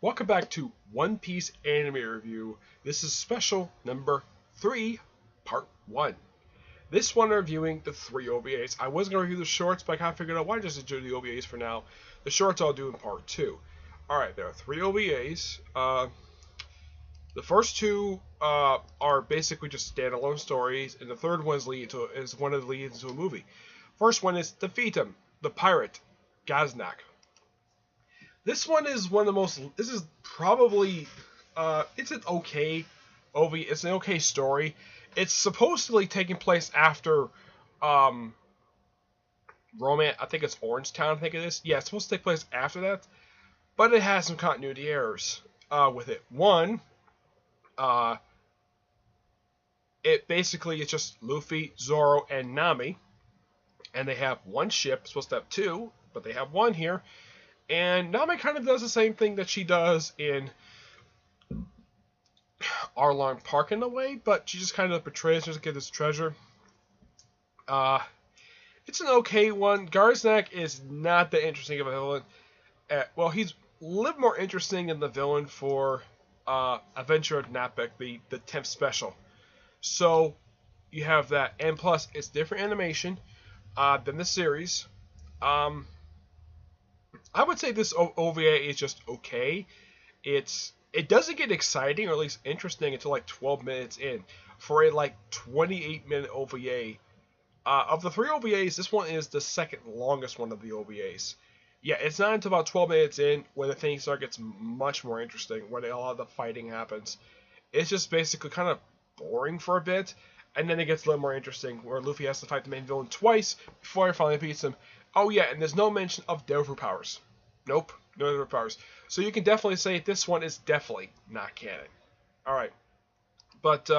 Welcome back to One Piece Anime Review. This is special number 3, part 1. This one I'm reviewing the 3 OVAs. I was going to review the shorts, but I kind of figured out why just do the OVAs for now. The shorts I'll do in part 2. Alright, there are 3 OVAs. The first 2 are basically just standalone stories, and the third one is one of the leads into a movie. First one is Defeat Him, the Pirate, Ganzack. This one is one of the most. This is probably. It's an okay OV. It's an okay story. It's supposedly taking place after. Romance. I think it's Orange Town. I think it is. Yeah, it's supposed to take place after that, but it has some continuity errors. With it. One. It basically is just Luffy, Zoro, and Nami, and they have one ship. Supposed to have 2, but they have 1 here. And Nami kind of does the same thing that she does in Arlong Park in a way, but she just kind of betrays her to get this treasure. It's an okay one. Ganzack is not that interesting of a villain. Well, he's a little more interesting than the villain for Adventure of Namek, the 10th special. So, you have that. And plus, it's different animation than the series. I would say this OVA is just okay. It doesn't get exciting or at least interesting until like 12 minutes in. For a like 28-minute OVA, of the 3 OVAs, this one is the second longest one of the OVAs. Yeah, it's not until about 12 minutes in when the thing gets much more interesting, when a lot of the fighting happens. It's just basically kind of boring for a bit, and then it gets a little more interesting, where Luffy has to fight the main villain twice before he finally beats him. Oh yeah, and there's no mention of Devil powers. Nope, no Devil powers. So you can definitely say this one is definitely not canon. Alright. But,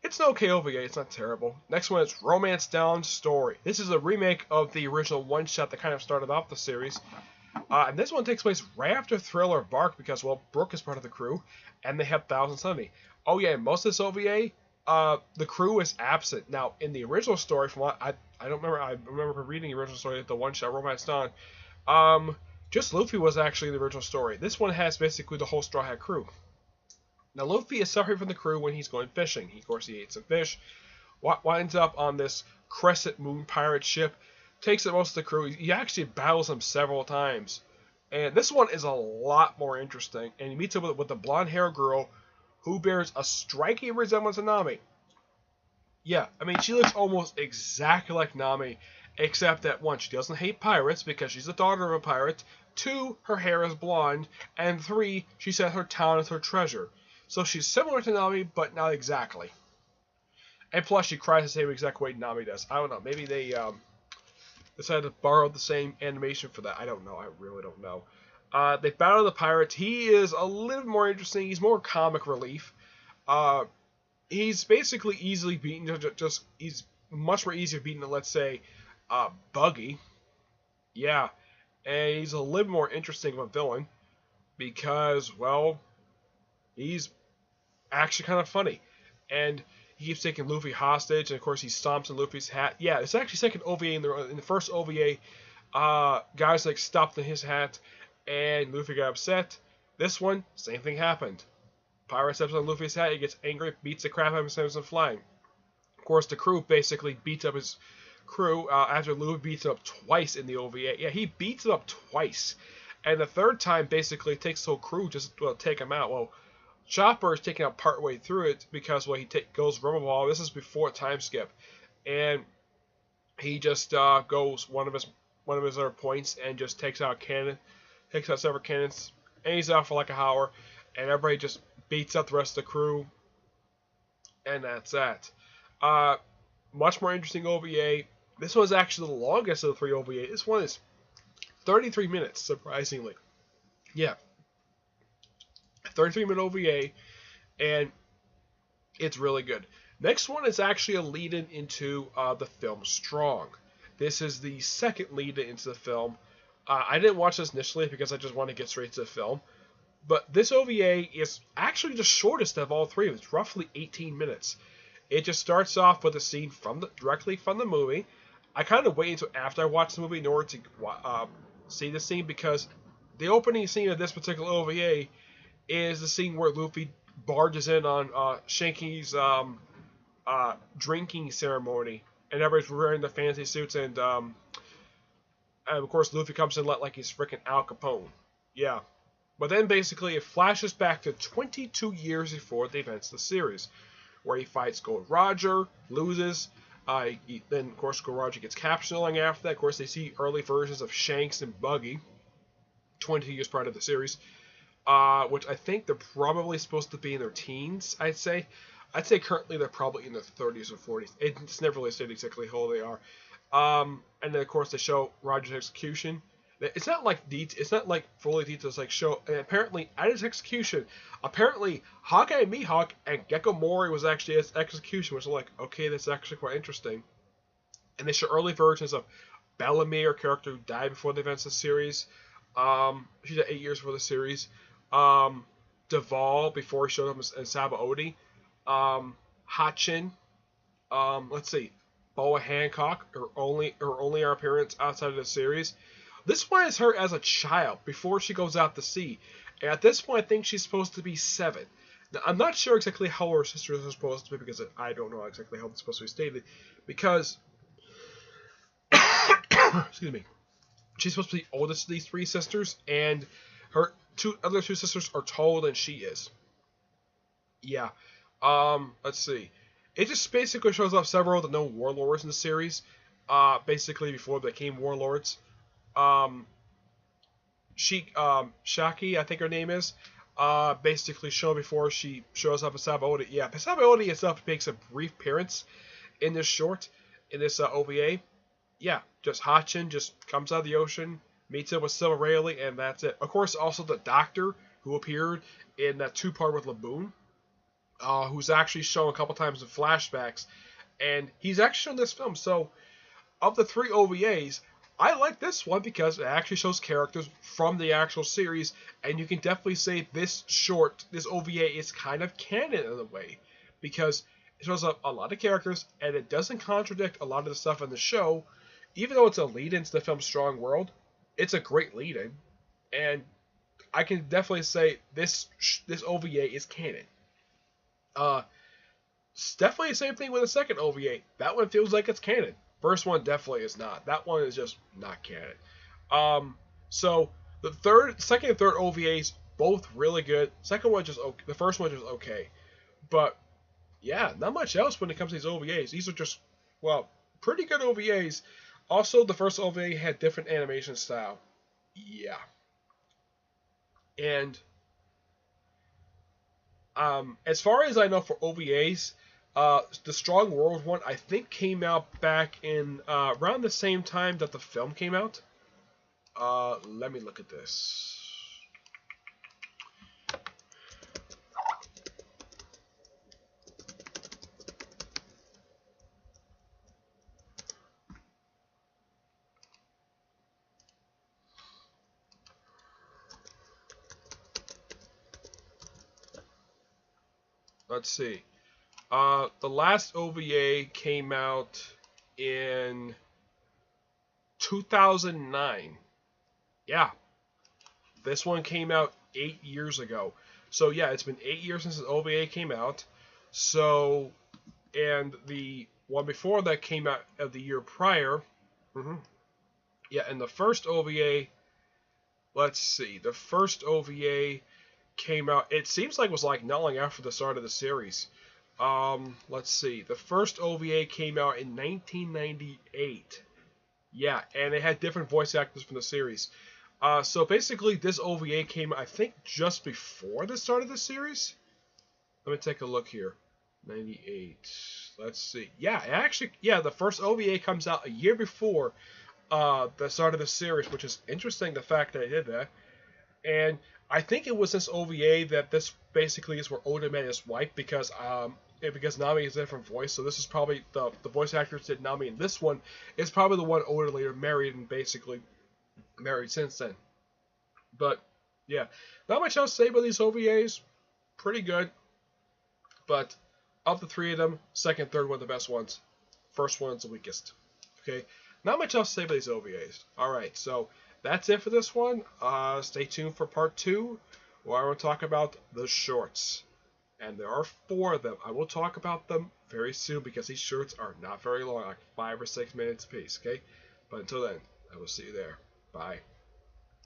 it's an okay OVA, it's not terrible. Next one is Romance Down Story. This is a remake of the original one-shot that kind of started off the series. And this one takes place right after Thriller Bark because, well, Brook is part of the crew, and they have Thousand Sunny. Oh yeah, most of this OVA, the crew is absent. Now, in the original story, from what I don't remember. I remember reading the original story, the one-shot Romance Dawn. Just Luffy was actually the original story. This one has basically the whole Straw Hat crew. Now, Luffy is separated from the crew when he's going fishing. Of course, he ate some fish. Winds up on this Crescent Moon pirate ship. Takes most of the crew. He actually battles them several times. And this one is a lot more interesting. And he meets up with the blonde-haired girl who bears a striking resemblance to Nami. Yeah, I mean, she looks almost exactly like Nami, except that 1, she doesn't hate pirates because she's the daughter of a pirate, 2, her hair is blonde, and 3, she says her talent is her treasure. So she's similar to Nami, but not exactly. And plus, she cries the same exact way Nami does. I don't know, maybe they decided to borrow the same animation for that. I don't know, I really don't know. They battle the pirates. He is a little more interesting. He's more comic relief. He's basically easily beaten. He's much more easier beaten than, let's say, Buggy. Yeah, and he's a little more interesting of a villain because, well, he's actually kind of funny, and he keeps taking Luffy hostage, and of course he stomps in Luffy's hat. Yeah, it's actually second OVA in the first OVA. Guys like stomped in his hat, and Luffy got upset. This one, same thing happened. Pirate steps on Luffy's hat, he gets angry, beats the crap out of him, and sends him flying. Of course, the crew basically beats up his crew after Luffy beats him up twice in the OVA. Yeah, he beats him up twice. And the third time basically takes the whole crew just to take him out. Well, Chopper is taken out partway through it because, well, he goes rubber ball. This is before time skip. And he just goes one of his other points and just takes out several cannons, and he's out for like an hour, and everybody just beats up the rest of the crew, and that's that. Much more interesting OVA. This one is actually the longest of the 3 OVA. This one is 33 minutes, surprisingly. Yeah. 33-minute OVA, and it's really good. Next one is actually a lead-in into the film Strong. This is the second lead-in into the film. I didn't watch this initially because I just wanted to get straight to the film. But this OVA is actually the shortest of all 3. It's roughly 18 minutes. It just starts off with a scene directly from the movie. I kind of wait until after I watch the movie in order to see the scene, because the opening scene of this particular OVA is the scene where Luffy barges in on Shanky's drinking ceremony, and everybody's wearing the fancy suits, and of course Luffy comes in like he's freaking Al Capone. Yeah. But then basically it flashes back to 22 years before the events of the series, where he fights Gold Roger, loses. Then of course Gold Roger gets captured. Long after that, of course they see early versions of Shanks and Buggy, 22 years prior to the series, which I think they're probably supposed to be in their teens. I'd say currently they're probably in their 30s or 40s. It's never really stated exactly how old they are. And then of course they show Roger's execution. It's not like fully detailed. It's like show. And apparently at his execution, apparently Hawkeye Mihawk and Gecko Mori was actually his execution, which is like, okay, that's actually quite interesting. And they show early versions of Bellamy, a character who died before the events of the series. She died 8 years before the series. Duvall before he showed up in Sabaody. Hachin. Let's see. Boa Hancock, her only appearance outside of the series. This one is her as a child before she goes out to sea. And at this point, I think she's supposed to be 7. Now, I'm not sure exactly how her sisters are supposed to be because I don't know exactly how it's supposed to be stated. Because, excuse me, she's supposed to be oldest of these 3 sisters, and her other two sisters are taller than she is. Yeah. Let's see. It just basically shows off several of the known warlords in the series. Basically before they became warlords. Shaki, I think her name is, basically shown before she shows up in Sabaody. Yeah, but Sabaody itself makes a brief appearance in this OVA. Yeah, just Hachin just comes out of the ocean, meets up with Silver Rayleigh, and that's it. Of course, also the Doctor, who appeared in that 2-part with Laboon, who's actually shown a couple times in flashbacks, and he's actually shown this film. So, of the 3 OVAs, I like this one because it actually shows characters from the actual series, and you can definitely say this OVA is kind of canon in a way, because it shows up a lot of characters, and it doesn't contradict a lot of the stuff in the show. Even though it's a lead-in to the film Strong World, it's a great lead-in, and I can definitely say this OVA is canon. It's definitely the same thing with the second OVA. That one feels like it's canon. First one definitely is not. That one is just not canon. So the second and third OVAs both really good. Second one just okay. The first one just okay. But yeah, not much else when it comes to these OVAs. These are just pretty good OVAs. Also, the first OVA had different animation style. Yeah. And as far as I know for OVAs, the Strong World one I think came out back in around the same time that the film came out. Let me look at this. Let's see. The last OVA came out in 2009. Yeah. This one came out 8 years ago. So yeah, it's been 8 years since the OVA came out. So, and the one before that came out of the year prior. Yeah, and the first OVA, let's see, the first OVA came out, it seems like it was like not long after the start of the series. Let's see, the first OVA came out in 1998. Yeah, and it had different voice actors from the series. So basically this OVA came, I think, just before the start of the series. Let me take a look here. 98. Let's see. Yeah, actually, the first OVA comes out a year before the start of the series, which is interesting, the fact that I did that. And I think it was this OVA that this basically is where Oda met his wife, because Nami is a different voice. So this is probably the voice actors did Nami in this one is probably the one Oda later married and basically married since then. But yeah, not much else to say about these OVAs. Pretty good. But of the 3 of them, second, third one the best ones. First one's the weakest. Okay, not much else to say about these OVAs. Alright, so that's it for this one. Stay tuned for part 2, where I will talk about the shorts. And there are 4 of them. I will talk about them very soon because these shorts are not very long, like 5 or 6 minutes apiece, okay? But until then, I will see you there. Bye.